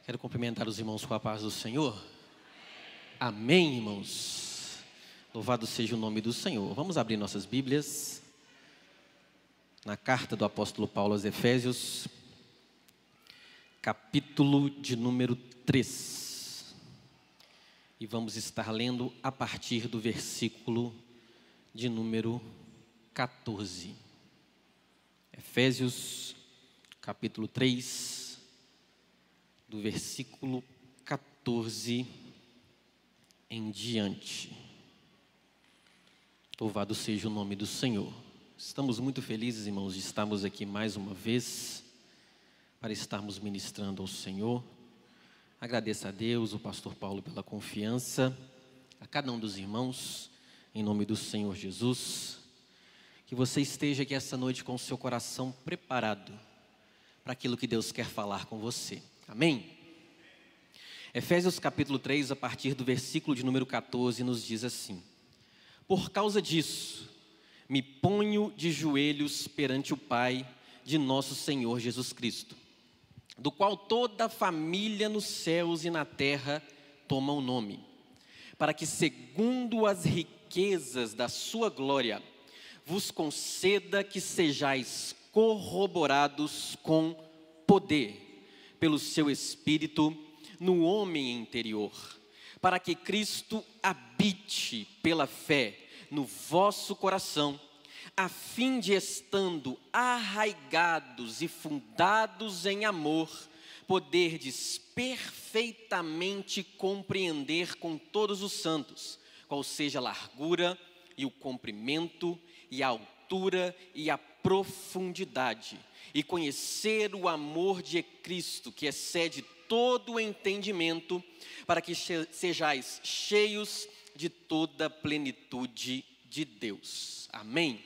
Quero cumprimentar os irmãos com a paz do Senhor. Amém, irmãos. Louvado seja o nome do Senhor. Vamos abrir nossas Bíblias na carta do apóstolo Paulo aos Efésios, capítulo de número 3. E vamos estar lendo a partir do versículo de número 14. Efésios, capítulo 3, do versículo 14 em diante. Louvado seja o nome do Senhor. Estamos muito felizes, irmãos, de estarmos aqui mais uma vez para estarmos ministrando ao Senhor. Agradeço a Deus, o pastor Paulo, pela confiança, a cada um dos irmãos, em nome do Senhor Jesus. Que você esteja aqui essa noite com o seu coração preparado para aquilo que Deus quer falar com você. Amém? Efésios capítulo 3, a partir do versículo de número 14, nos diz assim: Por causa disso, me ponho de joelhos perante o Pai de nosso Senhor Jesus Cristo, do qual toda a família nos céus e na terra toma o nome, para que, segundo as riquezas da sua glória, vos conceda que sejais corroborados com poder, pelo seu Espírito, no homem interior, para que Cristo habite pela fé no vosso coração, a fim de, estando arraigados e fundados em amor, poderdes perfeitamente compreender com todos os santos qual seja a largura e o comprimento e a altura e a profundidade, e conhecer o amor de Cristo, que excede todo o entendimento, para que sejais cheios de toda a plenitude de Deus. Amém?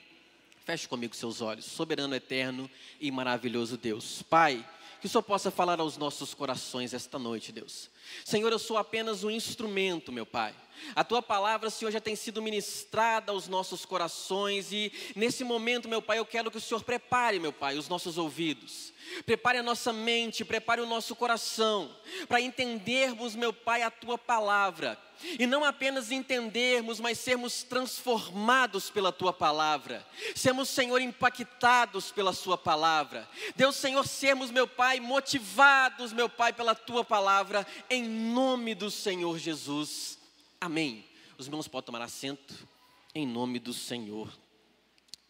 Feche comigo seus olhos. Soberano, eterno e maravilhoso Deus. Pai, que o Senhor possa falar aos nossos corações esta noite, Deus. Senhor, eu sou apenas um instrumento, meu Pai. A Tua palavra, Senhor, já tem sido ministrada aos nossos corações. E nesse momento, meu Pai, eu quero que o Senhor prepare, meu Pai, os nossos ouvidos. Prepare a nossa mente, prepare o nosso coração, para entendermos, meu Pai, a Tua palavra. E não apenas entendermos, mas sermos transformados pela Tua palavra. Sermos, Senhor, impactados pela Sua palavra. Deus, Senhor, sermos, meu Pai, motivados, meu Pai, pela Tua palavra, em nome do Senhor Jesus. Amém. Os irmãos podem tomar assento, em nome do Senhor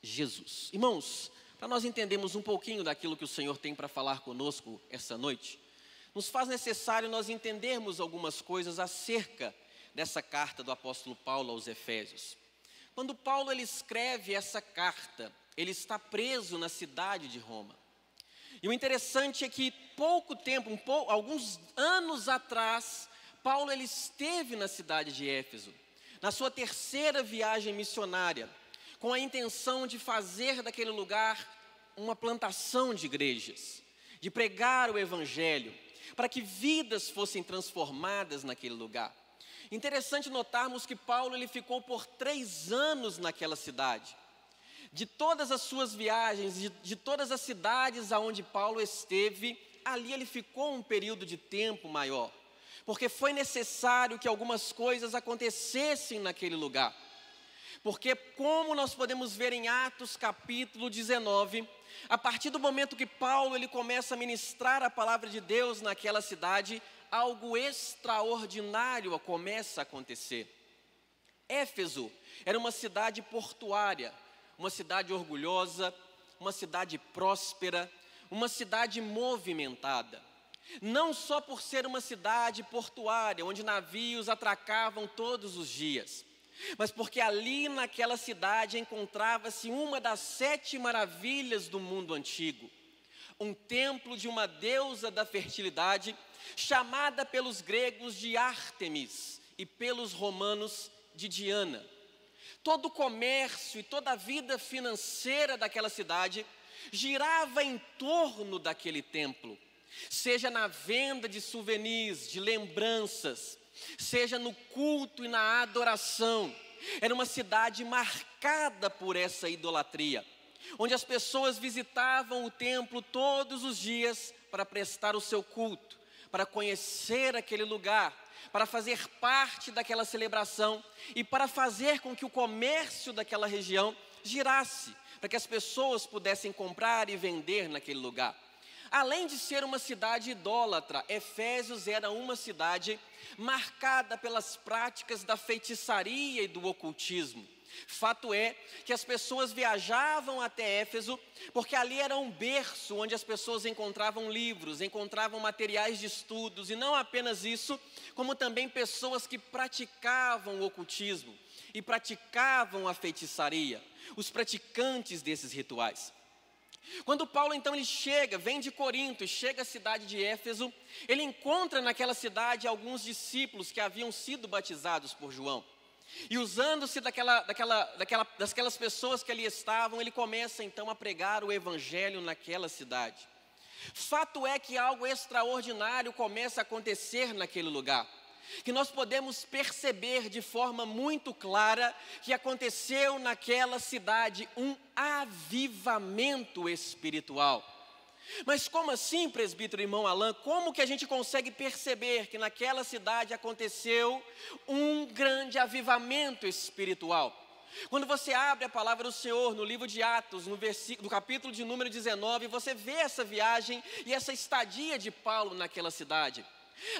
Jesus. Irmãos, para nós entendermos um pouquinho daquilo que o Senhor tem para falar conosco essa noite, nos faz necessário nós entendermos algumas coisas acerca dessa carta do apóstolo Paulo aos Efésios. Quando Paulo ele escreve essa carta, ele está preso na cidade de Roma. E o interessante é que pouco tempo, alguns anos atrás, Paulo ele esteve na cidade de Éfeso, na sua terceira viagem missionária, com a intenção de fazer daquele lugar uma plantação de igrejas, de pregar o evangelho, para que vidas fossem transformadas naquele lugar. Interessante notarmos que Paulo ele ficou por 3 anos naquela cidade. De todas as suas viagens, de todas as cidades aonde Paulo esteve, ali ele ficou um período de tempo maior, porque foi necessário que algumas coisas acontecessem naquele lugar. Porque, como nós podemos ver em Atos capítulo 19, a partir do momento que Paulo ele começa a ministrar a palavra de Deus naquela cidade, algo extraordinário começa a acontecer. Éfeso era uma cidade portuária, uma cidade orgulhosa, uma cidade próspera, uma cidade movimentada. Não só por ser uma cidade portuária, onde navios atracavam todos os dias, mas porque ali naquela cidade encontrava-se uma das 7 maravilhas do mundo antigo, um templo de uma deusa da fertilidade, chamada pelos gregos de Ártemis e pelos romanos de Diana. Todo o comércio e toda a vida financeira daquela cidade girava em torno daquele templo, seja na venda de souvenirs, de lembranças, seja no culto e na adoração. Era uma cidade marcada por essa idolatria, onde as pessoas visitavam o templo todos os dias para prestar o seu culto, para conhecer aquele lugar, para fazer parte daquela celebração e para fazer com que o comércio daquela região girasse, para que as pessoas pudessem comprar e vender naquele lugar. Além de ser uma cidade idólatra, Efésios era uma cidade marcada pelas práticas da feitiçaria e do ocultismo. Fato é que as pessoas viajavam até Éfeso, porque ali era um berço onde as pessoas encontravam livros, encontravam materiais de estudos, e não apenas isso, como também pessoas que praticavam o ocultismo e praticavam a feitiçaria, os praticantes desses rituais. Quando Paulo então ele vem de Corinto e chega à cidade de Éfeso, ele encontra naquela cidade alguns discípulos que haviam sido batizados por João. E usando-se daquelas pessoas que ali estavam, ele começa então a pregar o evangelho naquela cidade. Fato é que algo extraordinário começa a acontecer naquele lugar, que nós podemos perceber de forma muito clara que aconteceu naquela cidade um avivamento espiritual. Mas como assim, presbítero irmão Alain? Como que a gente consegue perceber que naquela cidade aconteceu um grande avivamento espiritual? Quando você abre a palavra do Senhor no livro de Atos, no capítulo de número 19, você vê essa viagem e essa estadia de Paulo naquela cidade.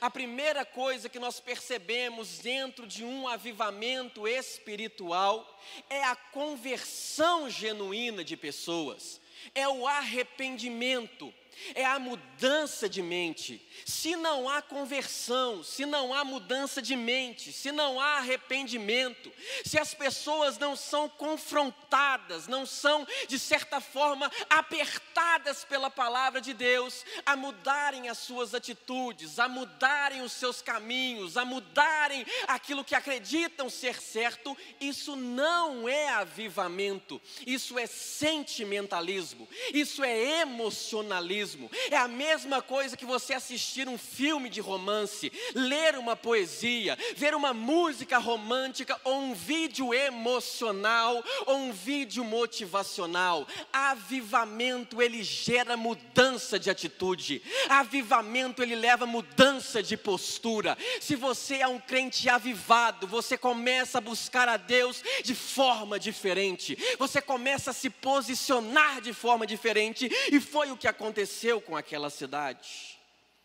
A primeira coisa que nós percebemos dentro de um avivamento espiritual é a conversão genuína de pessoas, é o arrependimento, é a mudança de mente. Se não há conversão, se não há mudança de mente, se não há arrependimento, se as pessoas não são confrontadas, não são de certa forma apertadas pela palavra de Deus a mudarem as suas atitudes, a mudarem os seus caminhos, a mudarem aquilo que acreditam ser certo, isso não é avivamento, isso é sentimentalismo, isso é emocionalismo. É a mesma coisa que você assistir um filme de romance, ler uma poesia, ver uma música romântica ou um vídeo emocional ou um vídeo motivacional. Avivamento, ele gera mudança de atitude. Avivamento, ele leva mudança de postura. Se você é um crente avivado, você começa a buscar a Deus de forma diferente. Você começa a se posicionar de forma diferente, e foi o que aconteceu com aquela cidade.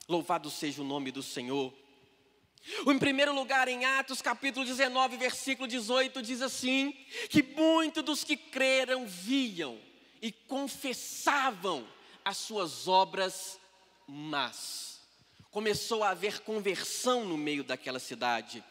Louvado seja o nome do Senhor. Em primeiro lugar, em Atos capítulo 19, versículo 18, diz assim, que muitos dos que creram viam e confessavam as suas obras más. Começou a haver conversão no meio daquela cidade.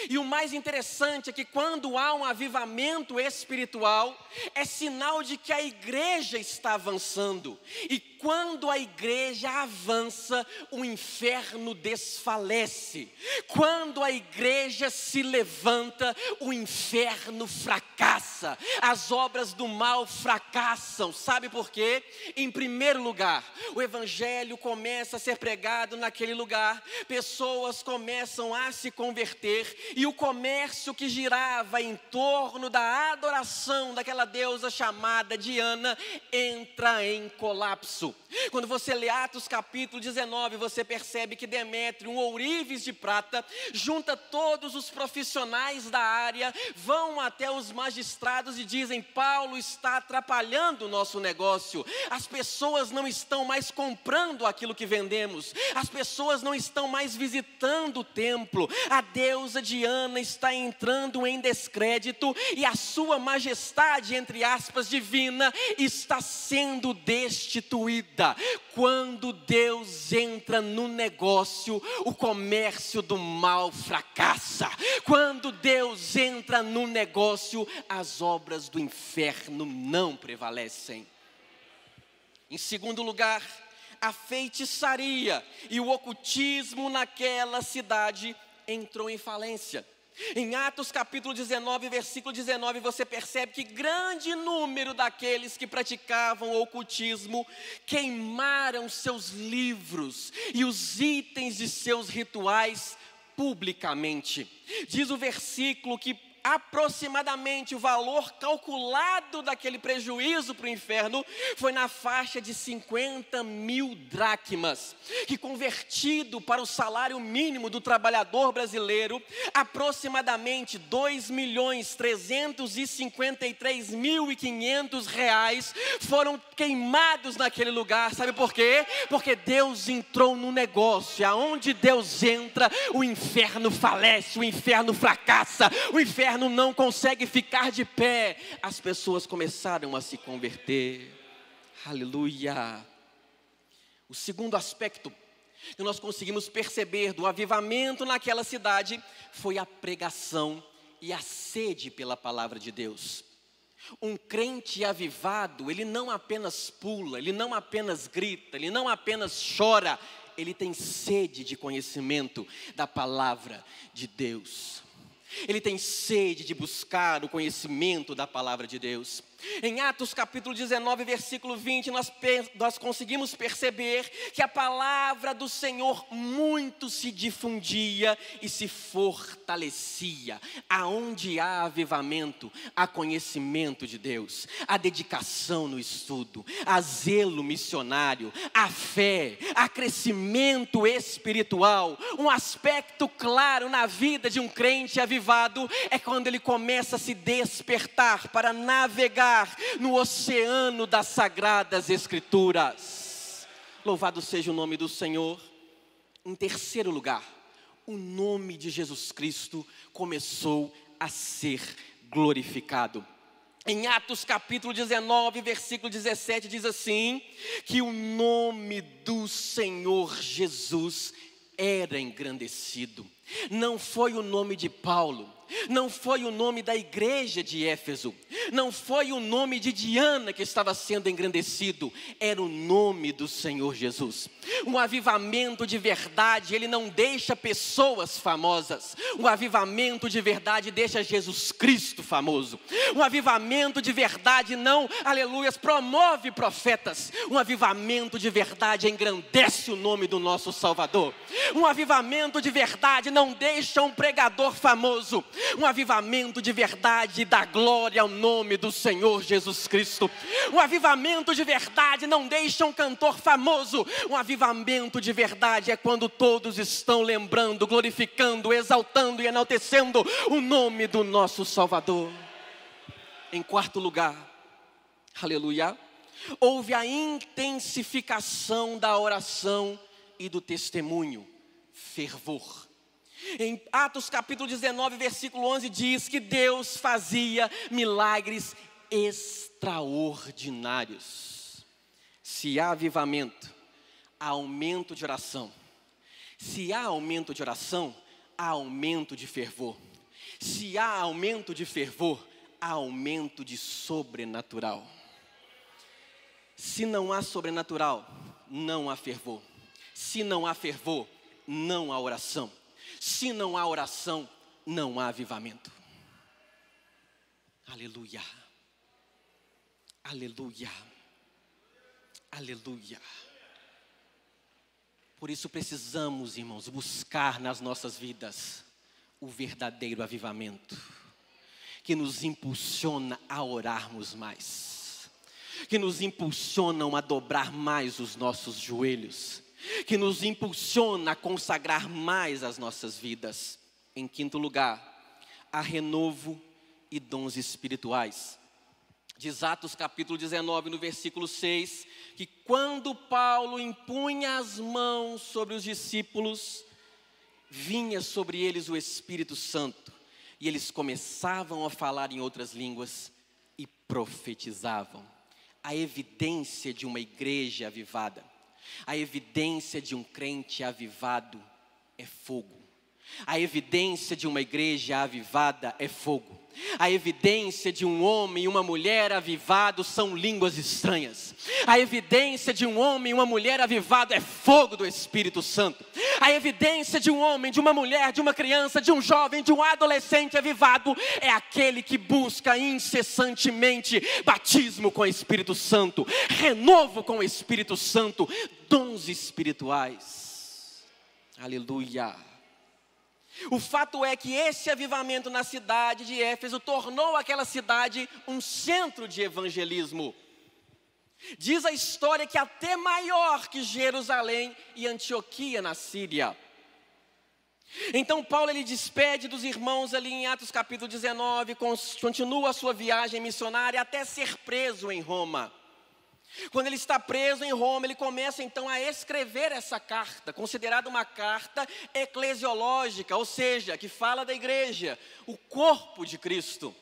E o mais interessante é que quando há um avivamento espiritual, é sinal de que a igreja está avançando. E quando a igreja avança, o inferno desfalece. Quando a igreja se levanta, o inferno fracassa. As obras do mal fracassam. Sabe por quê? Em primeiro lugar, o evangelho começa a ser pregado naquele lugar. Pessoas começam a se converter. E o comércio que girava em torno da adoração daquela deusa chamada Diana entra em colapso. Quando você lê Atos capítulo 19, você percebe que Demétrio, um ourives de prata, junta todos os profissionais da área, vão até os magistrados e dizem: Paulo está atrapalhando o nosso negócio, as pessoas não estão mais comprando aquilo que vendemos, as pessoas não estão mais visitando o templo, a deusa Diana está entrando em descrédito e a sua majestade, entre aspas, divina, está sendo destituída. Quando Deus entra no negócio, o comércio do mal fracassa. Quando Deus entra no negócio, as obras do inferno não prevalecem. Em segundo lugar, a feitiçaria e o ocultismo naquela cidade entrou em falência. Em Atos capítulo 19, versículo 19, você percebe que grande número daqueles que praticavam o ocultismo queimaram seus livros e os itens de seus rituais publicamente. Diz o versículo que aproximadamente o valor calculado daquele prejuízo para o inferno foi na faixa de 50.000 dracmas, que convertido para o salário mínimo do trabalhador brasileiro, aproximadamente 2.353.500 reais foram queimados naquele lugar. Sabe por quê? Porque Deus entrou no negócio. Aonde Deus entra, o inferno falece, o inferno fracassa, o inferno não consegue ficar de pé. As pessoas começaram a se converter. Aleluia. O segundo aspecto que nós conseguimos perceber do avivamento naquela cidade foi a pregação e a sede pela palavra de Deus. Um crente avivado, ele não apenas pula, ele não apenas grita, ele não apenas chora, ele tem sede de conhecimento da palavra de Deus. Ele tem sede de buscar o conhecimento da palavra de Deus. Em Atos capítulo 19, versículo 20, nós conseguimos perceber que a palavra do Senhor muito se difundia e se fortalecia. Aonde há avivamento, há conhecimento de Deus, há dedicação no estudo, há zelo missionário, há fé, há crescimento espiritual. Um aspecto claro na vida de um crente avivado é quando ele começa a se despertar para navegar no oceano das sagradas escrituras. Louvado seja o nome do Senhor. Em terceiro lugar, o nome de Jesus Cristo começou a ser glorificado. Em Atos capítulo 19, versículo 17, diz assim, que o nome do Senhor Jesus era engrandecido. Não foi o nome de Paulo, não foi o nome da igreja de Éfeso, não foi o nome de Diana que estava sendo engrandecido, era o nome do Senhor Jesus. Um avivamento de verdade, ele não deixa pessoas famosas. Um avivamento de verdade deixa Jesus Cristo famoso. Um avivamento de verdade não, aleluias, promove profetas. Um avivamento de verdade engrandece o nome do nosso Salvador. Um avivamento de verdade não deixa um pregador famoso. Um avivamento de verdade dá glória ao nome do Senhor Jesus Cristo. Um avivamento de verdade não deixa um cantor famoso. Um avivamento de verdade é quando todos estão lembrando, glorificando, exaltando e enaltecendo o nome do nosso Salvador. Em quarto lugar, aleluia, houve a intensificação da oração e do testemunho, fervor. Em Atos capítulo 19, versículo 11 diz que Deus fazia milagres extraordinários. Se há avivamento, há aumento de oração. Se há aumento de oração, há aumento de fervor. Se há aumento de fervor, há aumento de sobrenatural. Se não há sobrenatural, não há fervor. Se não há fervor, não há oração. Se não há oração, não há avivamento. Aleluia. Aleluia. Aleluia. Por isso precisamos, irmãos, buscar nas nossas vidas o verdadeiro avivamento, que nos impulsiona a orarmos mais, que nos impulsionam a dobrar mais os nossos joelhos, que nos impulsiona a consagrar mais as nossas vidas. Em quinto lugar, há renovo e dons espirituais. Diz Atos capítulo 19, no versículo 6, que quando Paulo impunha as mãos sobre os discípulos, vinha sobre eles o Espírito Santo, e eles começavam a falar em outras línguas e profetizavam. A evidência de uma igreja avivada, a evidência de um crente avivado é fogo. A evidência de uma igreja avivada é fogo. A evidência de um homem e uma mulher avivados são línguas estranhas. A evidência de um homem e uma mulher avivado é fogo do Espírito Santo. A evidência de um homem, de uma mulher, de uma criança, de um jovem, de um adolescente avivado é aquele que busca incessantemente batismo com o Espírito Santo, renovo com o Espírito Santo, dons espirituais. Aleluia. O fato é que esse avivamento na cidade de Éfeso tornou aquela cidade um centro de evangelismo. Diz a história que até maior que Jerusalém e Antioquia na Síria. Então Paulo ele despede dos irmãos ali em Atos capítulo 19, continua a sua viagem missionária até ser preso em Roma. Quando ele está preso em Roma, ele começa então a escrever essa carta, considerada uma carta eclesiológica, ou seja, que fala da igreja, o corpo de Cristo.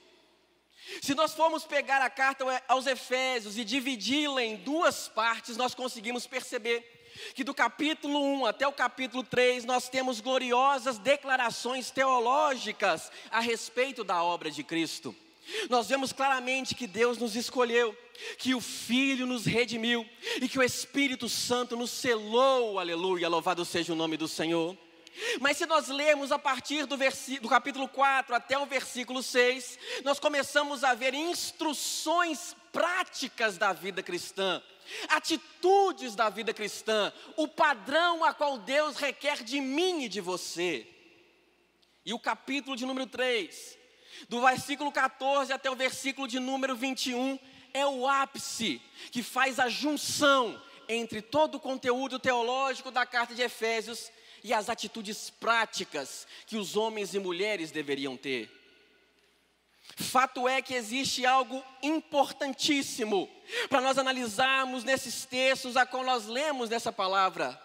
Se nós formos pegar a carta aos Efésios e dividi-la em duas partes, nós conseguimos perceber que do capítulo 1 até o capítulo 3, nós temos gloriosas declarações teológicas a respeito da obra de Cristo. Nós vemos claramente que Deus nos escolheu, que o Filho nos redimiu e que o Espírito Santo nos selou, aleluia, louvado seja o nome do Senhor. Mas se nós lermos a partir do capítulo 4 até o versículo 6, nós começamos a ver instruções práticas da vida cristã, atitudes da vida cristã, o padrão a qual Deus requer de mim e de você. E o capítulo de número 3, do versículo 14 até o versículo de número 21, é o ápice que faz a junção entre todo o conteúdo teológico da carta de Efésios e as atitudes práticas que os homens e mulheres deveriam ter. Fato é que existe algo importantíssimo para nós analisarmos nesses textos a qual nós lemos nessa palavra.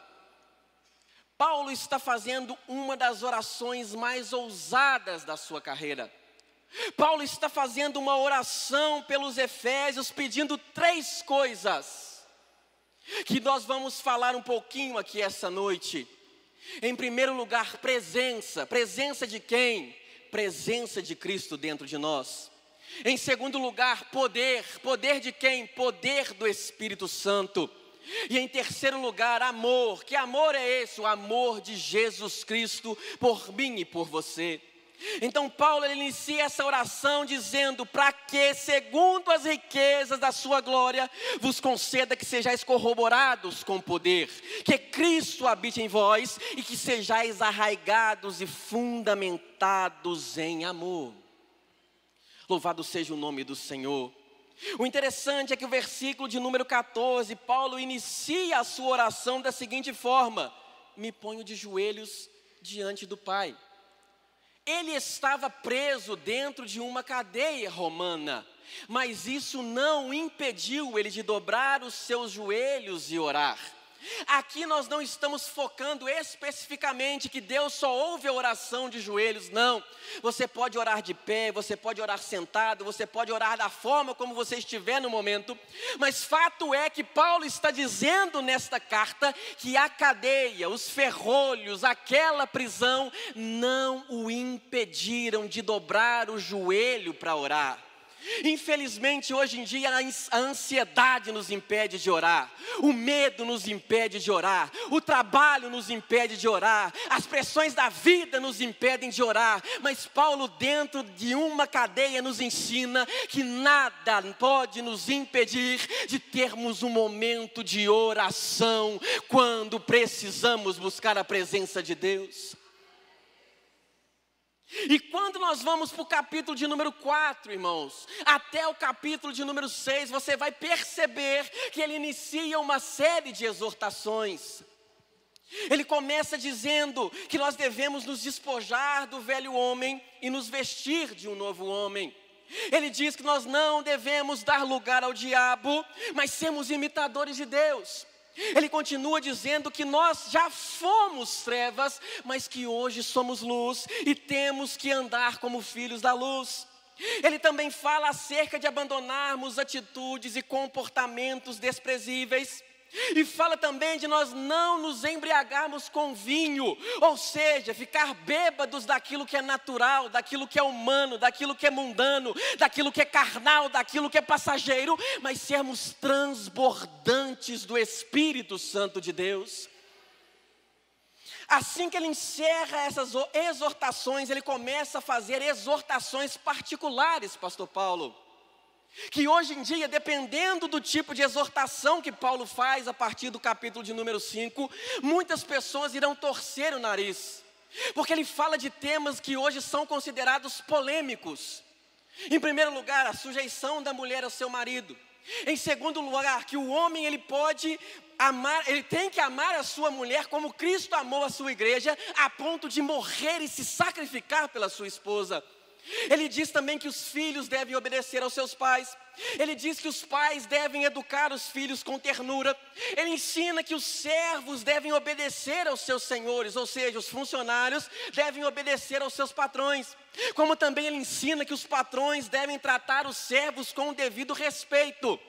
Paulo está fazendo uma das orações mais ousadas da sua carreira. Paulo está fazendo uma oração pelos Efésios pedindo 3 coisas que nós vamos falar um pouquinho aqui essa noite. Em primeiro lugar, presença. Presença de quem? Presença de Cristo dentro de nós. Em segundo lugar, poder. Poder de quem? Poder do Espírito Santo. E em terceiro lugar, amor. Que amor é esse? O amor de Jesus Cristo por mim e por você. Então Paulo ele inicia essa oração dizendo: para que, segundo as riquezas da sua glória, vos conceda que sejais corroborados com poder, que Cristo habite em vós e que sejais arraigados e fundamentados em amor. Louvado seja o nome do Senhor. O interessante é que o versículo de número 14, Paulo inicia a sua oração da seguinte forma: me ponho de joelhos diante do Pai. Ele estava preso dentro de uma cadeia romana, mas isso não impediu ele de dobrar os seus joelhos e orar. Aqui nós não estamos focando especificamente que Deus só ouve a oração de joelhos, não. Você pode orar de pé, você pode orar sentado, você pode orar da forma como você estiver no momento. Mas fato é que Paulo está dizendo nesta carta que a cadeia, os ferrolhos, aquela prisão não o impediram de dobrar o joelho para orar. Infelizmente hoje em dia a ansiedade nos impede de orar, o medo nos impede de orar, o trabalho nos impede de orar, as pressões da vida nos impedem de orar. Mas Paulo, dentro de uma cadeia, nos ensina que nada pode nos impedir de termos um momento de oração quando precisamos buscar a presença de Deus. E quando nós vamos para o capítulo de número 4, irmãos, até o capítulo de número 6, você vai perceber que ele inicia uma série de exortações. Ele começa dizendo que nós devemos nos despojar do velho homem e nos vestir de um novo homem. Ele diz que nós não devemos dar lugar ao diabo, mas sermos imitadores de Deus. Ele continua dizendo que nós já fomos trevas, mas que hoje somos luz e temos que andar como filhos da luz. Ele também fala acerca de abandonarmos atitudes e comportamentos desprezíveis. E fala também de nós não nos embriagarmos com vinho, ou seja, ficar bêbados daquilo que é natural, daquilo que é humano, daquilo que é mundano, daquilo que é carnal, daquilo que é passageiro, mas sermos transbordantes do Espírito Santo de Deus. Assim que ele encerra essas exortações, ele começa a fazer exortações particulares, pastor Paulo. Que hoje em dia, dependendo do tipo de exortação que Paulo faz a partir do capítulo de número 5, muitas pessoas irão torcer o nariz. porque ele fala de temas que hoje são considerados polêmicos. Em primeiro lugar, a sujeição da mulher ao seu marido. Em segundo lugar, que o homem ele tem que amar a sua mulher como Cristo amou a sua igreja, a ponto de morrer e se sacrificar pela sua esposa. Ele diz também que os filhos devem obedecer aos seus pais. Ele diz que os pais devem educar os filhos com ternura. Ele ensina que os servos devem obedecer aos seus senhores, ou seja, os funcionários devem obedecer aos seus patrões. Como também ele ensina que os patrões devem tratar os servos com o devido respeito.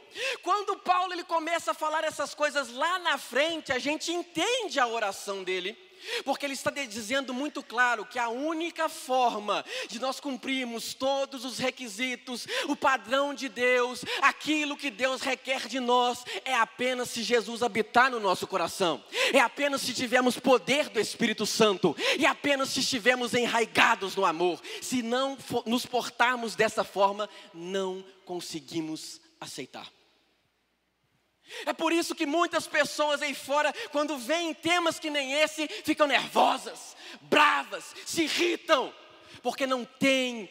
Quando Paulo ele começa a falar essas coisas lá na frente, a gente entende a oração dele. Porque ele está dizendo muito claro que a única forma de nós cumprirmos todos os requisitos, o padrão de Deus, aquilo que Deus requer de nós, é apenas se Jesus habitar no nosso coração, é apenas se tivermos poder do Espírito Santo, é apenas se estivermos enraigados no amor. Se não nos portarmos dessa forma, não conseguimos aceitar. É por isso que muitas pessoas aí fora, quando veem temas que nem esse, ficam nervosas, bravas, se irritam, porque não têm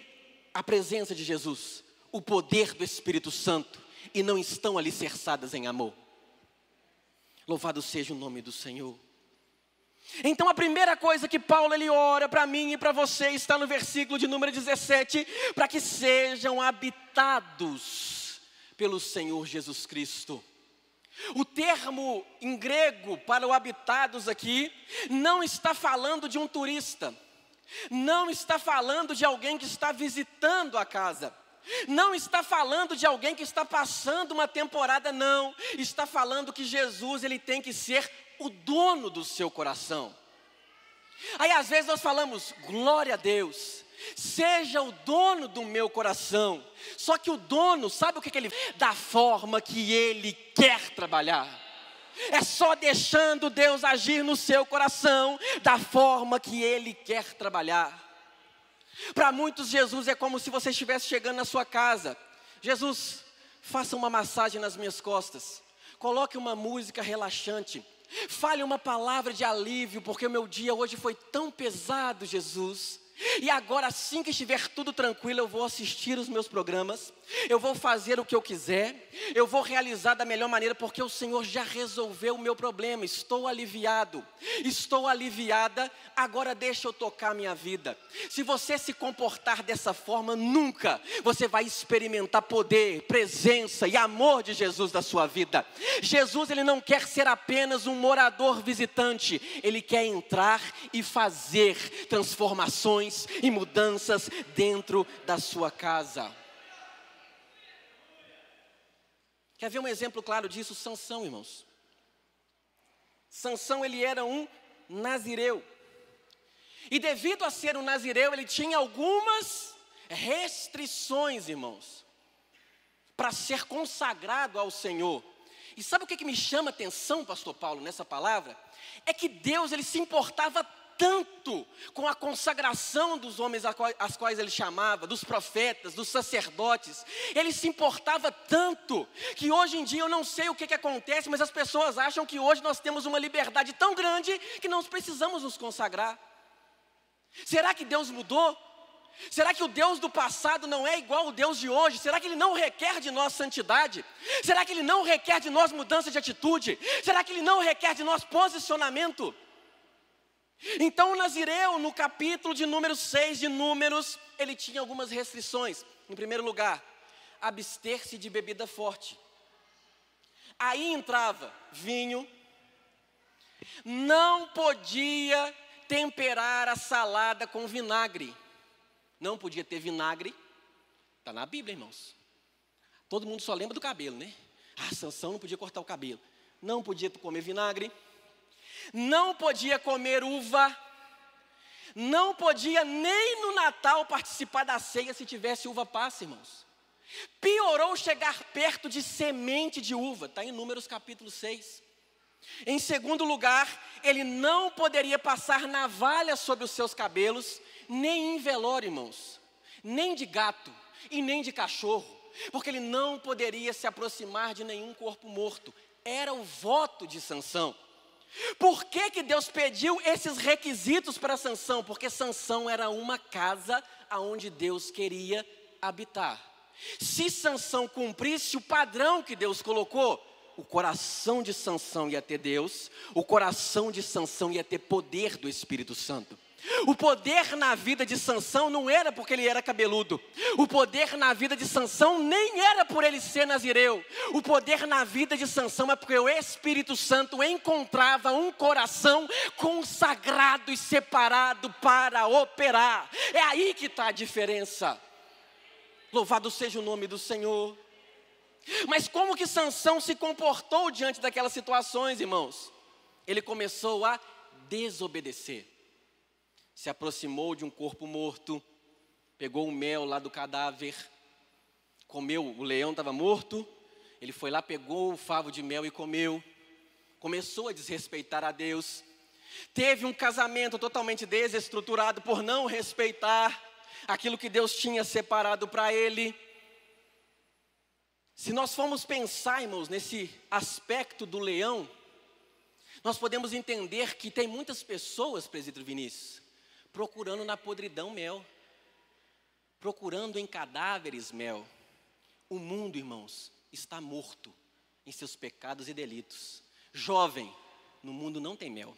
a presença de Jesus, o poder do Espírito Santo, e não estão alicerçadas em amor. Louvado seja o nome do Senhor. Então a primeira coisa que Paulo ele ora para mim e para você está no versículo de número 17, para que sejam habitados pelo Senhor Jesus Cristo. O termo em grego para o habitados aqui não está falando de um turista, não está falando de alguém que está visitando a casa, não está falando de alguém que está passando uma temporada, não. Está falando que Jesus ele tem que ser o dono do seu coração. Aí às vezes nós falamos, glória a Deus, seja o dono do meu coração. Só que o dono, sabe o que ele faz? Da forma que ele quer trabalhar. É só deixando Deus agir no seu coração, da forma que ele quer trabalhar. Para muitos, Jesus é como se você estivesse chegando na sua casa. Jesus, faça uma massagem nas minhas costas, coloque uma música relaxante, fale uma palavra de alívio, porque o meu dia hoje foi tão pesado, Jesus. E agora, assim que estiver tudo tranquilo, eu vou assistir os meus programas, eu vou fazer o que eu quiser, eu vou realizar da melhor maneira, porque o Senhor já resolveu o meu problema. Estou aliviado, estou aliviada, agora deixa eu tocar a minha vida. Se você se comportar dessa forma, nunca você vai experimentar poder, presença e amor de Jesus na sua vida. Jesus ele não quer ser apenas um morador visitante, ele quer entrar e fazer transformações e mudanças dentro da sua casa. Quer ver um exemplo claro disso? Sansão, irmãos. Sansão ele era um nazireu. E devido a ser um nazireu, ele tinha algumas restrições, irmãos, para ser consagrado ao Senhor. E sabe o que me chama a atenção, pastor Paulo, nessa palavra? É que Deus ele se importava tanto com a consagração dos homens às quais ele chamava, dos profetas, dos sacerdotes. Ele se importava tanto que hoje em dia eu não sei o que acontece, mas as pessoas acham que hoje nós temos uma liberdade tão grande que não precisamos nos consagrar. Será que Deus mudou? Será que o Deus do passado não é igual ao Deus de hoje? Será que Ele não requer de nós santidade? Será que Ele não requer de nós mudança de atitude? Será que Ele não requer de nós posicionamento? Então o nazireu, no capítulo de número 6 de Números, ele tinha algumas restrições. Em primeiro lugar, abster-se de bebida forte. Aí entrava vinho, não podia temperar a salada com vinagre. Não podia ter vinagre, está na Bíblia, irmãos. Todo mundo só lembra do cabelo, né? Sansão não podia cortar o cabelo. Não podia comer vinagre. Não podia comer uva, não podia nem no Natal participar da ceia se tivesse uva passa, irmãos. Piorou chegar perto de semente de uva, está em Números capítulo 6. Em segundo lugar, ele não poderia passar navalha sobre os seus cabelos, nem em velório, irmãos, nem de gato e nem de cachorro, porque ele não poderia se aproximar de nenhum corpo morto. Era o voto de Sansão. Por que que Deus pediu esses requisitos para Sansão? Porque Sansão era uma casa aonde Deus queria habitar. Se Sansão cumprisse o padrão que Deus colocou, o coração de Sansão ia ter Deus, o coração de Sansão ia ter poder do Espírito Santo. O poder na vida de Sansão não era porque ele era cabeludo. O poder na vida de Sansão nem era por ele ser nazireu. O poder na vida de Sansão é porque o Espírito Santo encontrava um coração consagrado e separado para operar. É aí que está a diferença. Louvado seja o nome do Senhor. Mas como que Sansão se comportou diante daquelas situações, irmãos? Ele começou a desobedecer. Se aproximou de um corpo morto, pegou o mel lá do cadáver, comeu, o leão estava morto, ele foi lá, pegou o favo de mel e comeu, começou a desrespeitar a Deus, teve um casamento totalmente desestruturado por não respeitar aquilo que Deus tinha separado para ele. Se nós formos pensar, irmãos, nesse aspecto do leão, nós podemos entender que tem muitas pessoas, presbítero Vinícius, procurando na podridão mel, procurando em cadáveres mel. O mundo, irmãos, está morto em seus pecados e delitos. Jovem, no mundo não tem mel,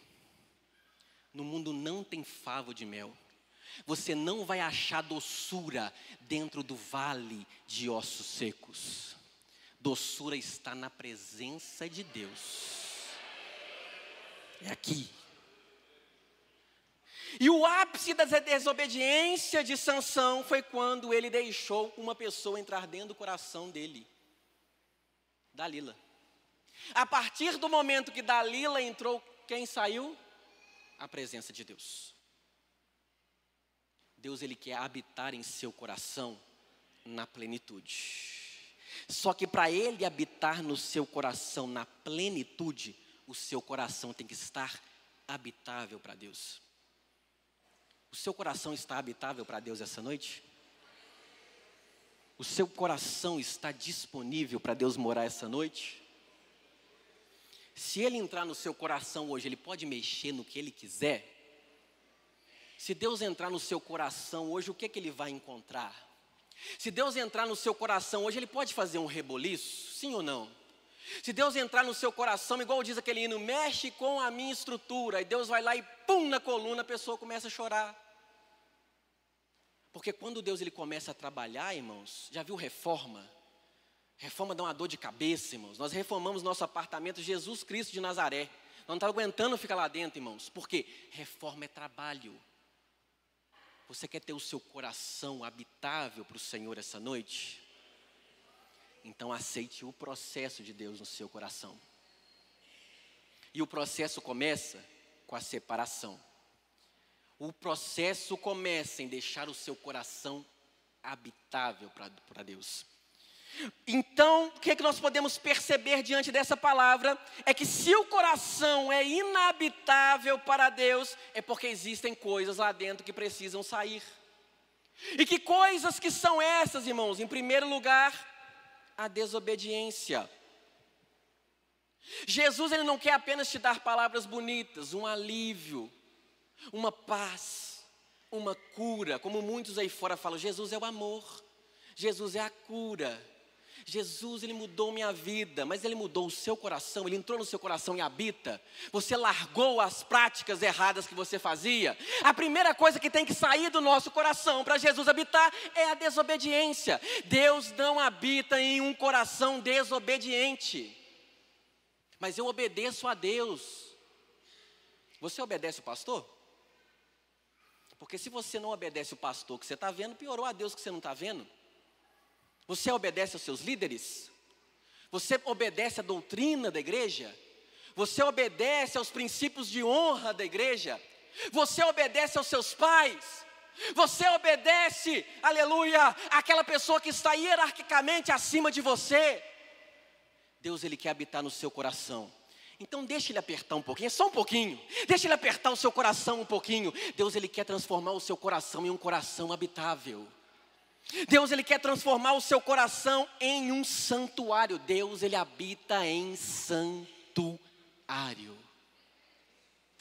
no mundo não tem favo de mel. Você não vai achar doçura dentro do vale de ossos secos. Doçura está na presença de Deus. É aqui. E o ápice da desobediência de Sansão foi quando ele deixou uma pessoa entrar dentro do coração dele, Dalila. A partir do momento que Dalila entrou, quem saiu? A presença de Deus. Deus, ele quer habitar em seu coração na plenitude. Só que para ele habitar no seu coração na plenitude, o seu coração tem que estar habitável para Deus. O seu coração está habitável para Deus essa noite? O seu coração está disponível para Deus morar essa noite? Se Ele entrar no seu coração hoje, Ele pode mexer no que Ele quiser? Se Deus entrar no seu coração hoje, o que é que Ele vai encontrar? Se Deus entrar no seu coração hoje, Ele pode fazer um reboliço? Sim ou não? Se Deus entrar no seu coração, igual diz aquele hino, mexe com a minha estrutura, e Deus vai lá e pum na coluna, a pessoa começa a chorar. Porque quando Deus ele começa a trabalhar, irmãos, já viu reforma? Reforma dá uma dor de cabeça, irmãos. Nós reformamos nosso apartamento, Jesus Cristo de Nazaré. Nós não estamos aguentando ficar lá dentro, irmãos. Por quê? Reforma é trabalho. Você quer ter o seu coração habitável para o Senhor essa noite? Então aceite o processo de Deus no seu coração. E o processo começa com a separação. O processo começa em deixar o seu coração habitável para Deus. Então, o que é que nós podemos perceber diante dessa palavra? É que se o coração é inabitável para Deus, é porque existem coisas lá dentro que precisam sair. E que coisas que são essas, irmãos? Em primeiro lugar, a desobediência. Jesus, ele não quer apenas te dar palavras bonitas, um alívio, uma paz, uma cura, como muitos aí fora falam, Jesus é o amor, Jesus é a cura, Jesus ele mudou minha vida, mas ele mudou o seu coração, ele entrou no seu coração e habita, você largou as práticas erradas que você fazia. A primeira coisa que tem que sair do nosso coração para Jesus habitar é a desobediência. Deus não habita em um coração desobediente, mas eu obedeço a Deus. Você obedece o pastor? Porque se você não obedece o pastor que você está vendo, piorou a Deus que você não está vendo. Você obedece aos seus líderes? Você obedece à doutrina da igreja? Você obedece aos princípios de honra da igreja? Você obedece aos seus pais? Você obedece, aleluia, àquela pessoa que está hierarquicamente acima de você? Deus ele quer habitar no seu coração. Então deixa ele apertar um pouquinho, só um pouquinho. Deixa ele apertar o seu coração um pouquinho. Deus ele quer transformar o seu coração em um coração habitável. Deus ele quer transformar o seu coração em um santuário. Deus ele habita em santuário.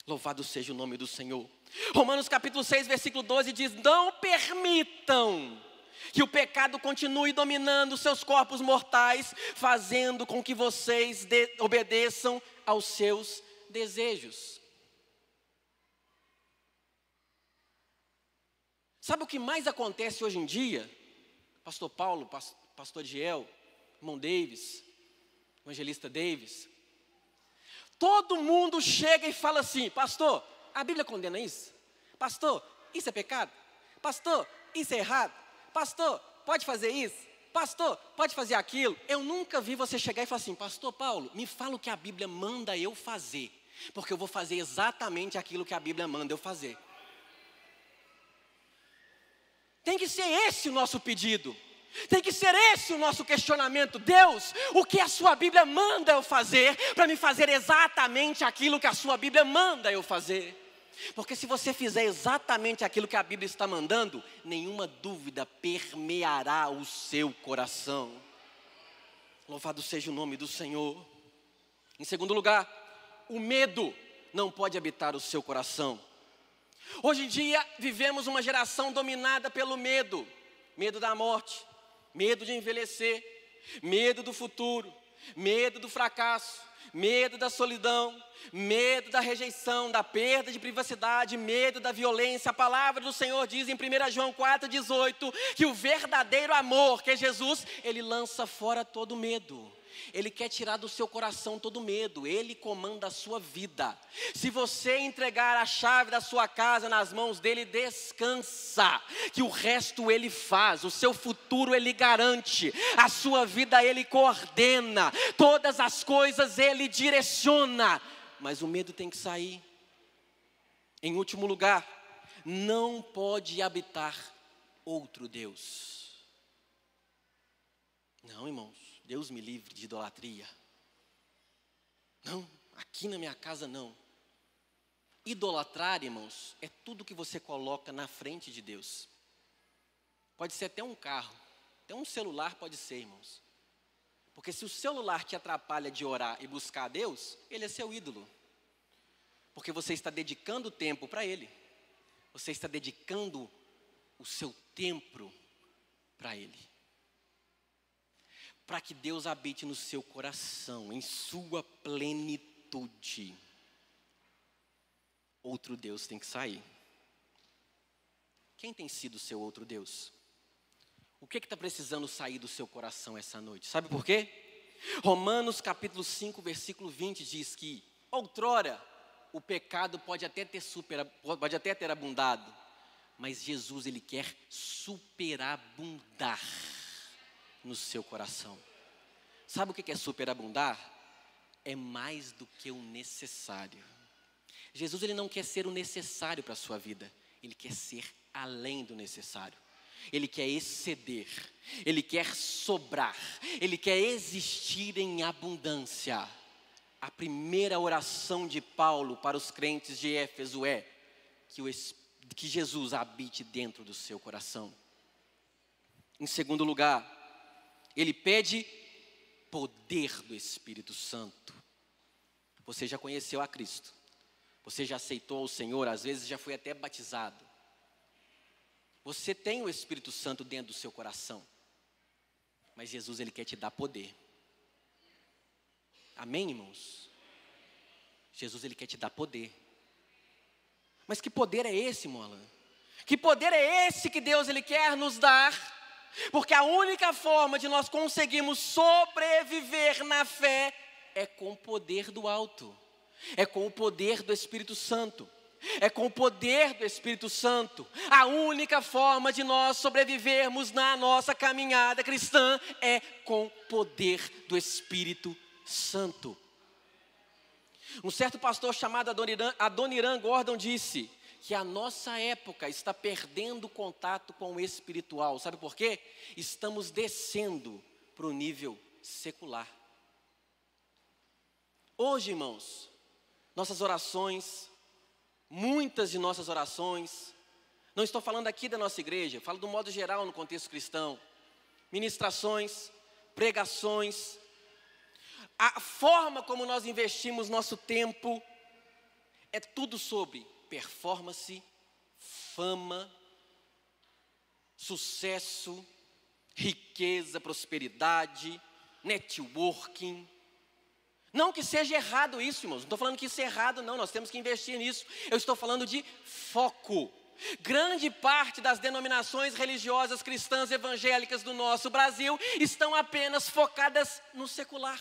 Louvado seja o nome do Senhor. Romanos capítulo 6, versículo 12 diz: não permitam que o pecado continue dominando seus corpos mortais, fazendo com que vocês obedeçam aos seus desejos. Sabe o que mais acontece hoje em dia? Pastor Paulo, pastor Diel, irmão Davis, evangelista Davis. Todo mundo chega e fala assim: pastor, a Bíblia condena isso? Pastor, isso é pecado? Pastor, isso é errado? Pastor, pode fazer isso? Pastor, pode fazer aquilo? Eu nunca vi você chegar e falar assim: pastor Paulo, me fala o que a Bíblia manda eu fazer, porque eu vou fazer exatamente aquilo que a Bíblia manda eu fazer. Tem que ser esse o nosso pedido. Tem que ser esse o nosso questionamento. Deus, o que a sua Bíblia manda eu fazer, para me fazer exatamente aquilo que a sua Bíblia manda eu fazer. Porque se você fizer exatamente aquilo que a Bíblia está mandando, nenhuma dúvida permeará o seu coração. Louvado seja o nome do Senhor. Em segundo lugar, o medo não pode habitar o seu coração. Hoje em dia vivemos uma geração dominada pelo medo. Medo da morte, medo de envelhecer, medo do futuro, medo do fracasso, medo da solidão, medo da rejeição, da perda de privacidade, medo da violência. A palavra do Senhor diz em 1 João 4,18 que o verdadeiro amor, que é Jesus, ele lança fora todo medo. Ele quer tirar do seu coração todo medo. Ele comanda a sua vida. Se você entregar a chave da sua casa nas mãos dele, descansa, que o resto ele faz. O seu futuro ele garante. A sua vida ele coordena. Todas as coisas ele direciona. Mas o medo tem que sair. Em último lugar, não pode habitar outro Deus. Não, irmãos. Deus me livre de idolatria. Não, aqui na minha casa não. Idolatrar, irmãos, é tudo que você coloca na frente de Deus. Pode ser até um carro, até um celular pode ser, irmãos. Porque se o celular te atrapalha de orar e buscar a Deus, ele é seu ídolo. Porque você está dedicando tempo para ele. Você está dedicando o seu tempo para ele. Para que Deus habite no seu coração, em sua plenitude. Outro Deus tem que sair. Quem tem sido o seu outro Deus? O que está precisando sair do seu coração essa noite? Sabe por quê? Romanos capítulo 5, versículo 20 diz que outrora o pecado pode até ter abundado, mas Jesus ele quer superabundar no seu coração. Sabe o que é superabundar? É mais do que o necessário. Jesus ele não quer ser o necessário para a sua vida. Ele quer ser além do necessário. Ele quer exceder. Ele quer sobrar. Ele quer existir em abundância. A primeira oração de Paulo para os crentes de Éfeso é que Jesus habite dentro do seu coração. Em segundo lugar, ele pede poder do Espírito Santo. Você já conheceu a Cristo. Você já aceitou o Senhor, às vezes já foi até batizado. Você tem o Espírito Santo dentro do seu coração. Mas Jesus ele quer te dar poder. Amém, irmãos? Jesus ele quer te dar poder. Mas que poder é esse, irmão Alan? Que poder é esse que Deus ele quer nos dar? Porque a única forma de nós conseguirmos sobreviver na fé é com o poder do alto. É com o poder do Espírito Santo. É com o poder do Espírito Santo. A única forma de nós sobrevivermos na nossa caminhada cristã é com o poder do Espírito Santo. Um certo pastor chamado Adoniran Gordon disse que a nossa época está perdendo contato com o espiritual. Sabe por quê? Estamos descendo para o nível secular. Hoje, irmãos, nossas orações, muitas de nossas orações, não estou falando aqui da nossa igreja, falo do modo geral no contexto cristão, ministrações, pregações, a forma como nós investimos nosso tempo é tudo sobre performance, fama, sucesso, riqueza, prosperidade, networking. Não que seja errado isso, irmãos, não estou falando que isso é errado não, nós temos que investir nisso. Eu estou falando de foco. Grande parte das denominações religiosas cristãs evangélicas do nosso Brasil estão apenas focadas no secular.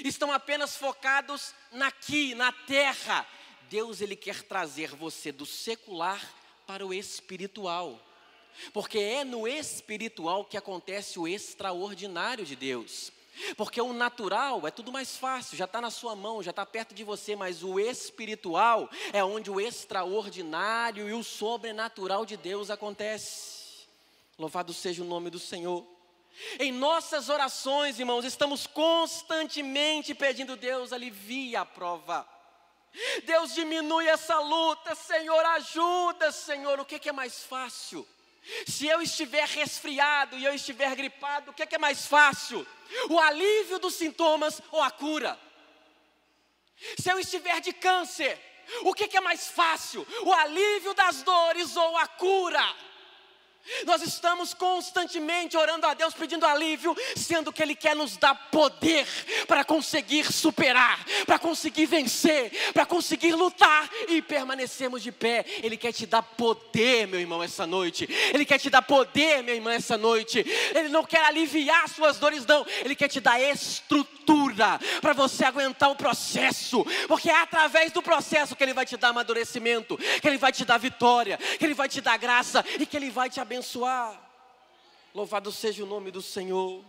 Estão apenas focados aqui, na terra. Deus, Ele quer trazer você do secular para o espiritual. Porque é no espiritual que acontece o extraordinário de Deus. Porque o natural é tudo mais fácil, já está na sua mão, já está perto de você. Mas o espiritual é onde o extraordinário e o sobrenatural de Deus acontece. Louvado seja o nome do Senhor. Em nossas orações, irmãos, estamos constantemente pedindo: Deus, alivia a prova. Deus, diminui essa luta. Senhor, ajuda, Senhor. O que é mais fácil? Se eu estiver resfriado e eu estiver gripado, o que é mais fácil? O alívio dos sintomas ou a cura? Se eu estiver de câncer, o que é mais fácil? O alívio das dores ou a cura? Nós estamos constantemente orando a Deus, pedindo alívio, sendo que Ele quer nos dar poder para conseguir superar, para conseguir vencer, para conseguir lutar e permanecermos de pé. Ele quer te dar poder, meu irmão, essa noite. Ele quer te dar poder, minha irmã, essa noite. Ele não quer aliviar suas dores, não. Ele quer te dar estrutura para você aguentar o processo, porque é através do processo que Ele vai te dar amadurecimento, que Ele vai te dar vitória, que Ele vai te dar graça e que Ele vai te abençoar. Louvado seja o nome do Senhor.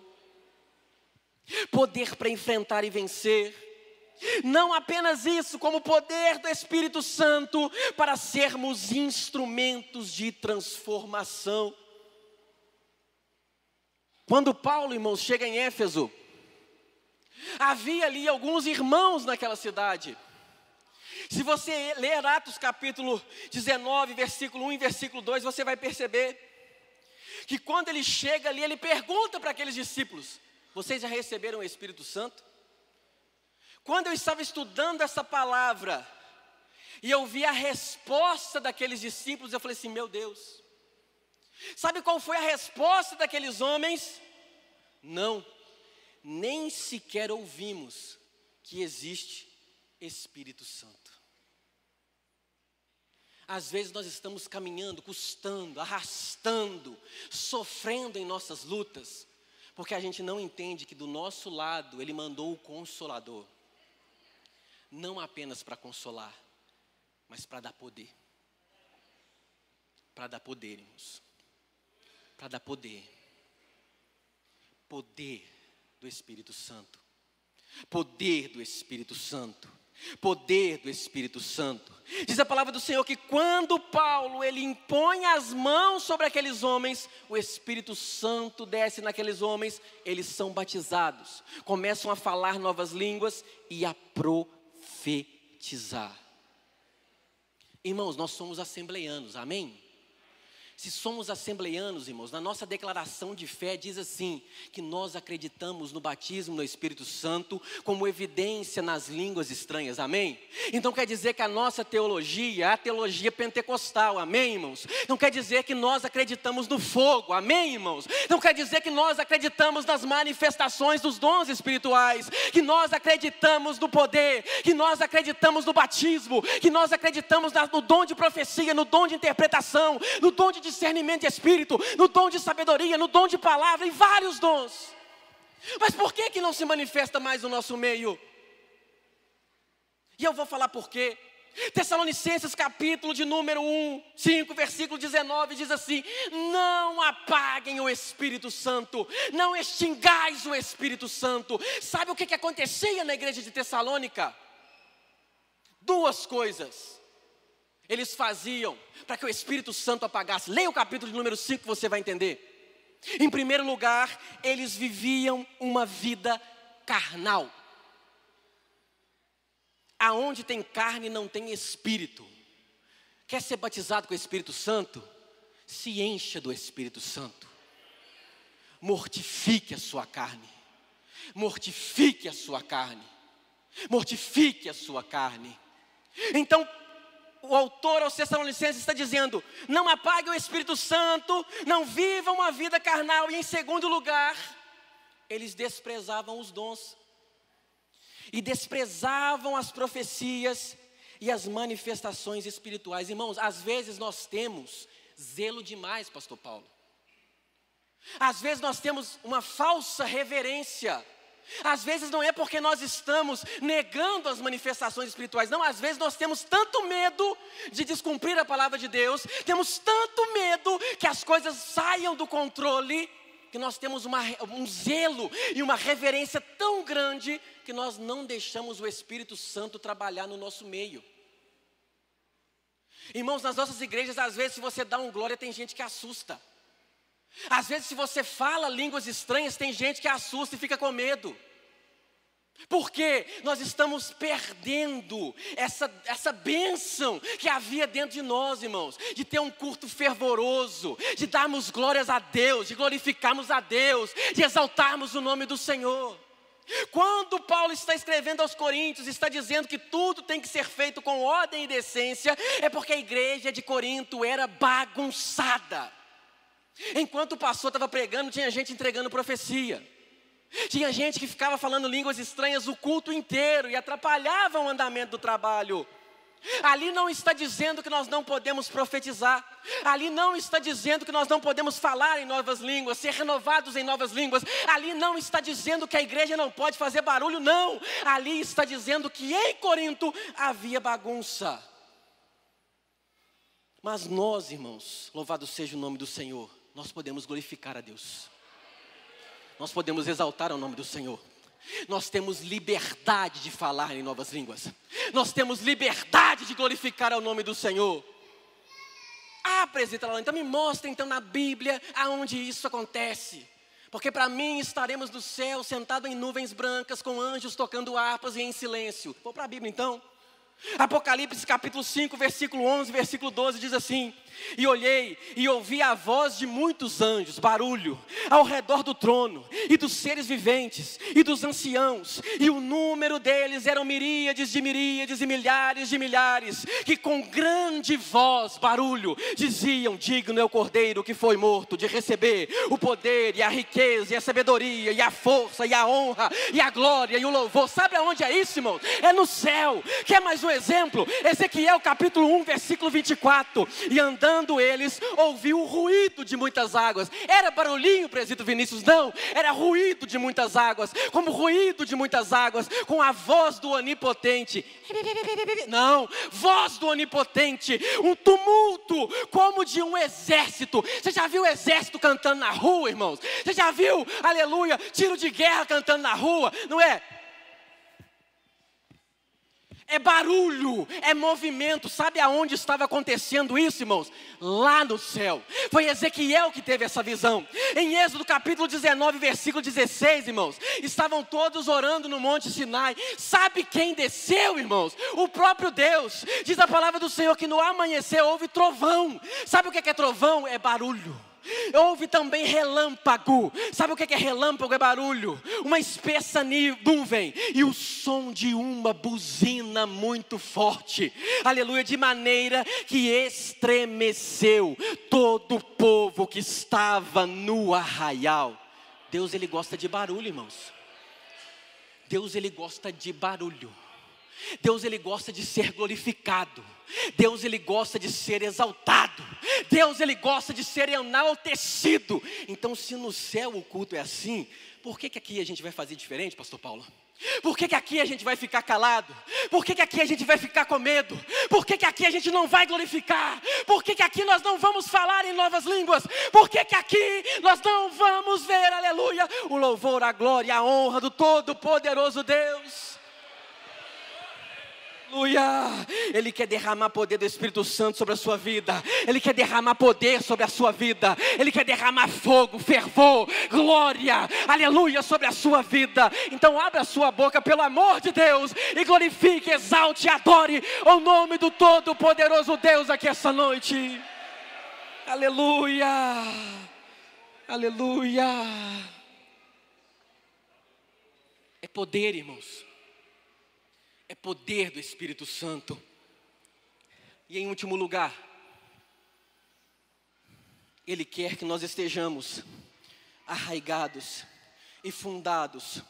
Poder para enfrentar e vencer. Não apenas isso, como o poder do Espírito Santo para sermos instrumentos de transformação. Quando Paulo, irmãos, chega em Éfeso, havia ali alguns irmãos naquela cidade. Se você ler Atos capítulo 19, versículo 1 e versículo 2, você vai perceber que quando ele chega ali, ele pergunta para aqueles discípulos: vocês já receberam o Espírito Santo? Quando eu estava estudando essa palavra e eu vi a resposta daqueles discípulos, eu falei assim: meu Deus, sabe qual foi a resposta daqueles homens? Não, nem sequer ouvimos que existe Espírito Santo. Às vezes nós estamos caminhando, custando, arrastando, sofrendo em nossas lutas, porque a gente não entende que do nosso lado Ele mandou o Consolador. Não apenas para consolar, mas para dar poder. Para dar poder, irmãos. Para dar poder. Poder do Espírito Santo. Poder do Espírito Santo. Poder do Espírito Santo. Diz a palavra do Senhor que quando Paulo ele impõe as mãos sobre aqueles homens, o Espírito Santo desce naqueles homens, eles são batizados, começam a falar novas línguas e a profetizar. Irmãos, nós somos assembleianos, amém? Se somos assembleianos, irmãos, na nossa declaração de fé diz assim, que nós acreditamos no batismo no Espírito Santo como evidência nas línguas estranhas, amém? Então quer dizer que a nossa teologia é a teologia pentecostal, amém, irmãos? Não quer dizer que nós acreditamos no fogo, amém, irmãos? Não quer dizer que nós acreditamos nas manifestações dos dons espirituais, que nós acreditamos no poder, que nós acreditamos no batismo, que nós acreditamos no dom de profecia, no dom de interpretação, no dom de discernimento de espírito, no dom de sabedoria, no dom de palavra, em vários dons. Mas por que não se manifesta mais no nosso meio? E eu vou falar por quê. Tessalonicenses capítulo de número 5, versículo 19 diz assim: não apaguem o Espírito Santo, não extingais o Espírito Santo. Sabe o que acontecia na igreja de Tessalônica? Duas coisas eles faziam para que o Espírito Santo apagasse. Leia o capítulo de número 5 que você vai entender. Em primeiro lugar, eles viviam uma vida carnal. Aonde tem carne não tem Espírito. Quer ser batizado com o Espírito Santo? Se encha do Espírito Santo. Mortifique a sua carne. Mortifique a sua carne. Mortifique a sua carne. Então, o autor aos Tessalonicenses está dizendo: não apague o Espírito Santo, não vivam uma vida carnal. E em segundo lugar, eles desprezavam os dons, e desprezavam as profecias e as manifestações espirituais. Irmãos, às vezes nós temos zelo demais, pastor Paulo. Às vezes nós temos uma falsa reverência. Às vezes não é porque nós estamos negando as manifestações espirituais, não. Às vezes nós temos tanto medo de descumprir a palavra de Deus, temos tanto medo que as coisas saiam do controle, que nós temos um zelo e uma reverência tão grande, que nós não deixamos o Espírito Santo trabalhar no nosso meio. Irmãos, nas nossas igrejas, às vezes se você dá um glória, tem gente que assusta. Às vezes se você fala línguas estranhas, tem gente que assusta e fica com medo. Porque nós estamos perdendo essa bênção que havia dentro de nós, irmãos, de ter um culto fervoroso, de darmos glórias a Deus, de glorificarmos a Deus, de exaltarmos o nome do Senhor. Quando Paulo está escrevendo aos Coríntios, está dizendo que tudo tem que ser feito com ordem e decência, é porque a igreja de Corinto era bagunçada. Enquanto o pastor estava pregando, tinha gente entregando profecia. Tinha gente que ficava falando línguas estranhas o culto inteiro e atrapalhava o andamento do trabalho. Ali não está dizendo que nós não podemos profetizar. Ali não está dizendo que nós não podemos falar em novas línguas, ser renovados em novas línguas. Ali não está dizendo que a igreja não pode fazer barulho, não. Ali está dizendo que em Corinto havia bagunça. Mas nós, irmãos, louvado seja o nome do Senhor, nós podemos glorificar a Deus. Nós podemos exaltar o nome do Senhor. Nós temos liberdade de falar em novas línguas. Nós temos liberdade de glorificar o nome do Senhor. Presbítero Alain, então me mostra então na Bíblia aonde isso acontece. Porque para mim estaremos no céu, sentado em nuvens brancas, com anjos tocando harpas e em silêncio. Vou para a Bíblia então. Apocalipse capítulo 5, versículo 11, versículo 12 diz assim: e olhei e ouvi a voz de muitos anjos, barulho, ao redor do trono, e dos seres viventes, e dos anciãos, e o número deles eram miríades e milhares de milhares, que com grande voz, barulho, diziam: digno é o Cordeiro que foi morto de receber o poder, e a riqueza, e a sabedoria, e a força, e a honra, e a glória, e o louvor. Sabe aonde é isso, irmão? É no céu. Quer mais um exemplo? Ezequiel capítulo 1, versículo 24. E andando eles, ouviu o ruído de muitas águas. Era barulhinho, presbítero Vinícius? Não, era ruído de muitas águas. Como ruído de muitas águas, com a voz do onipotente. Não, voz do onipotente. Um tumulto, como de um exército. Você já viu o exército cantando na rua, irmãos? Você já viu, aleluia, tiro de guerra cantando na rua? Não é? É barulho, é movimento. Sabe aonde estava acontecendo isso, irmãos? Lá no céu. Foi Ezequiel que teve essa visão. Em Êxodo capítulo 19, versículo 16, irmãos, estavam todos orando no Monte Sinai. Sabe quem desceu, irmãos? O próprio Deus. Diz a palavra do Senhor que no amanhecer houve trovão. Sabe o que é trovão? É barulho. Houve também relâmpago. Sabe o que é relâmpago? É barulho. Uma espessa nuvem e o som de uma buzina muito forte. Aleluia, de maneira que estremeceu todo o povo que estava no arraial. Deus, Ele gosta de barulho, irmãos. Deus, Ele gosta de barulho. Deus, Ele gosta de ser glorificado. Deus, Ele gosta de ser exaltado. Deus, Ele gosta de ser enaltecido. Então, se no céu o culto é assim, por que aqui a gente vai fazer diferente, pastor Paulo? Por que aqui a gente vai ficar calado? Por que aqui a gente vai ficar com medo? Por que aqui a gente não vai glorificar? Por que aqui nós não vamos falar em novas línguas? Por que aqui nós não vamos ver, aleluia, o louvor, a glória, a honra do Todo-Poderoso Deus? Aleluia. Ele quer derramar poder do Espírito Santo sobre a sua vida. Ele quer derramar poder sobre a sua vida. Ele quer derramar fogo, fervor, glória, aleluia, sobre a sua vida. Então abra a sua boca, pelo amor de Deus, e glorifique, exalte, adore o nome do Todo-Poderoso Deus aqui essa noite. Aleluia, aleluia. É poder, irmãos. É poder do Espírito Santo. E em último lugar, Ele quer que nós estejamos arraigados e fundados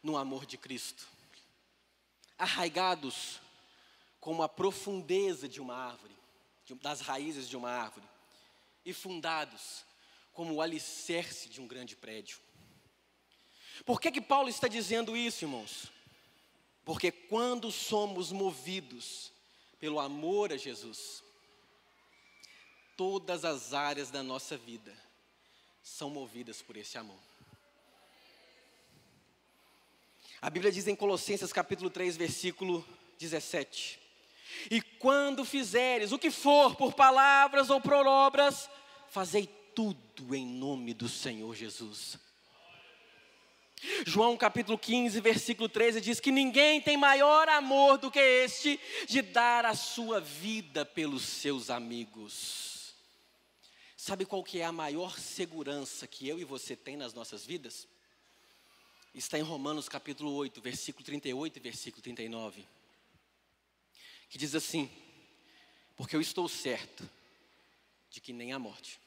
no amor de Cristo. Arraigados como a profundeza de uma árvore, das raízes de uma árvore. E fundados como o alicerce de um grande prédio. Por que Paulo está dizendo isso, irmãos? Porque quando somos movidos pelo amor a Jesus, todas as áreas da nossa vida são movidas por esse amor. A Bíblia diz em Colossenses capítulo 3, versículo 17: e quando fizeres o que for, por palavras ou por obras, fazei tudo em nome do Senhor Jesus. João capítulo 15, versículo 13 diz que ninguém tem maior amor do que este, de dar a sua vida pelos seus amigos. Sabe qual que é a maior segurança que eu e você tem nas nossas vidas? Está em Romanos capítulo 8, versículo 38 e versículo 39. Que diz assim: porque eu estou certo de que nem a morte,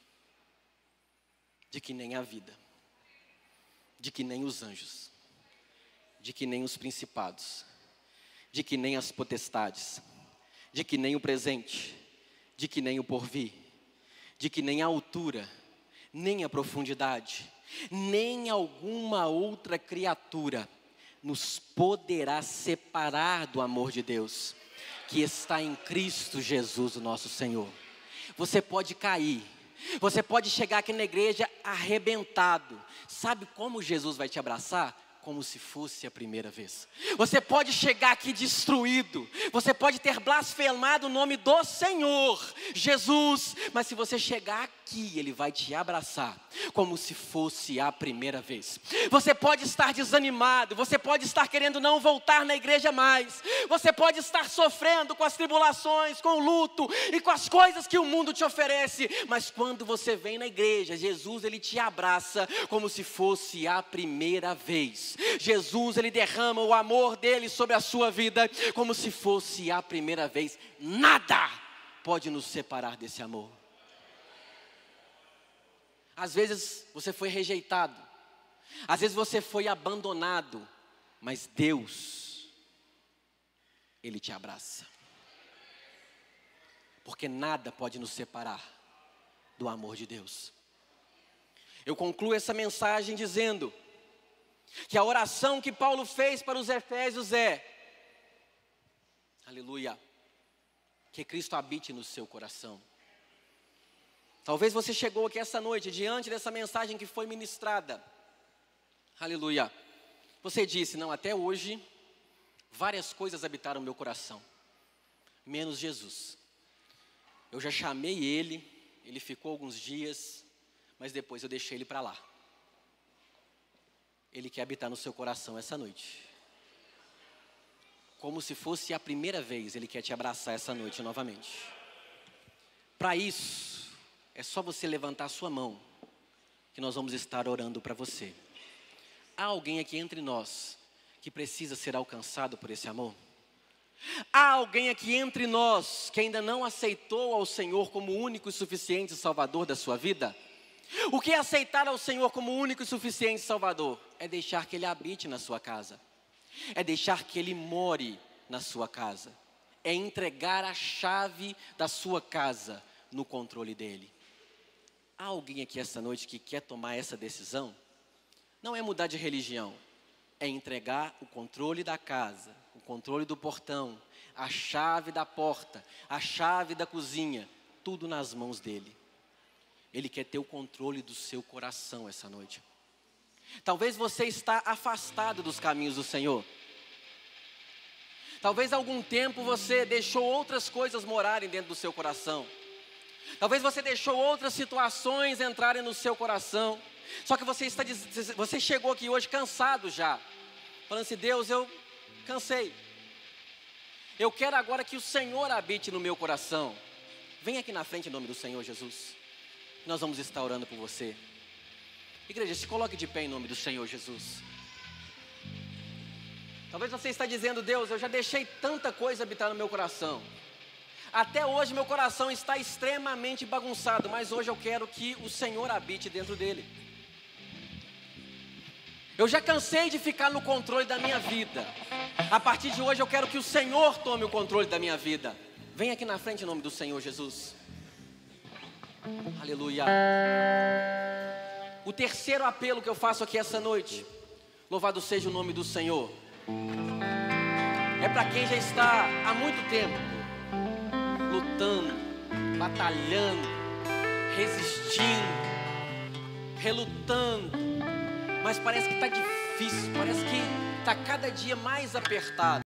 de que nem a vida, de que nem os anjos, de que nem os principados, de que nem as potestades, de que nem o presente, de que nem o porvir, de que nem a altura, nem a profundidade, nem alguma outra criatura nos poderá separar do amor de Deus, que está em Cristo Jesus, o nosso Senhor. Você pode cair, você pode chegar aqui na igreja arrebentado. Sabe como Jesus vai te abraçar? Como se fosse a primeira vez. Você pode chegar aqui destruído, você pode ter blasfemado o nome do Senhor Jesus, mas se você chegar aqui, Ele vai te abraçar como se fosse a primeira vez. Você pode estar desanimado, você pode estar querendo não voltar na igreja mais, você pode estar sofrendo com as tribulações, com o luto e com as coisas que o mundo te oferece, mas quando você vem na igreja, Jesus, Ele te abraça como se fosse a primeira vez. Jesus, Ele derrama o amor dEle sobre a sua vida como se fosse a primeira vez. Nada pode nos separar desse amor. Às vezes você foi rejeitado, às vezes você foi abandonado, mas Deus, Ele te abraça. Porque nada pode nos separar do amor de Deus. Eu concluo essa mensagem dizendo que a oração que Paulo fez para os Efésios é: aleluia, que Cristo habite no seu coração. Talvez você chegou aqui essa noite, diante dessa mensagem que foi ministrada, aleluia, você disse: não, até hoje, várias coisas habitaram meu coração, menos Jesus. Eu já chamei Ele ficou alguns dias, mas depois eu deixei Ele para lá. Ele quer habitar no seu coração essa noite. Como se fosse a primeira vez, Ele quer te abraçar essa noite novamente. Para isso, é só você levantar a sua mão, que nós vamos estar orando para você. Há alguém aqui entre nós que precisa ser alcançado por esse amor? Há alguém aqui entre nós que ainda não aceitou ao Senhor como único e suficiente Salvador da sua vida? O que é aceitar ao Senhor como único e suficiente Salvador? É deixar que Ele habite na sua casa. É deixar que Ele more na sua casa. É entregar a chave da sua casa no controle dEle. Há alguém aqui essa noite que quer tomar essa decisão? Não é mudar de religião. É entregar o controle da casa, o controle do portão, a chave da porta, a chave da cozinha, tudo nas mãos dEle. Ele quer ter o controle do seu coração essa noite. Talvez você está afastado dos caminhos do Senhor. Talvez há algum tempo você deixou outras coisas morarem dentro do seu coração. Talvez você deixou outras situações entrarem no seu coração. Só que você chegou aqui hoje cansado já. Falando assim: Deus, eu cansei. Eu quero agora que o Senhor habite no meu coração. Vem aqui na frente em nome do Senhor Jesus. Nós vamos estar orando por você. Igreja, se coloque de pé em nome do Senhor Jesus. Talvez você está dizendo: Deus, eu já deixei tanta coisa habitar no meu coração. Até hoje meu coração está extremamente bagunçado, mas hoje eu quero que o Senhor habite dentro dele. Eu já cansei de ficar no controle da minha vida. A partir de hoje eu quero que o Senhor tome o controle da minha vida. Vem aqui na frente em nome do Senhor Jesus. Aleluia. O terceiro apelo que eu faço aqui essa noite, louvado seja o nome do Senhor, é para quem já está há muito tempo lutando, batalhando, resistindo, relutando, mas parece que está difícil, parece que está cada dia mais apertado.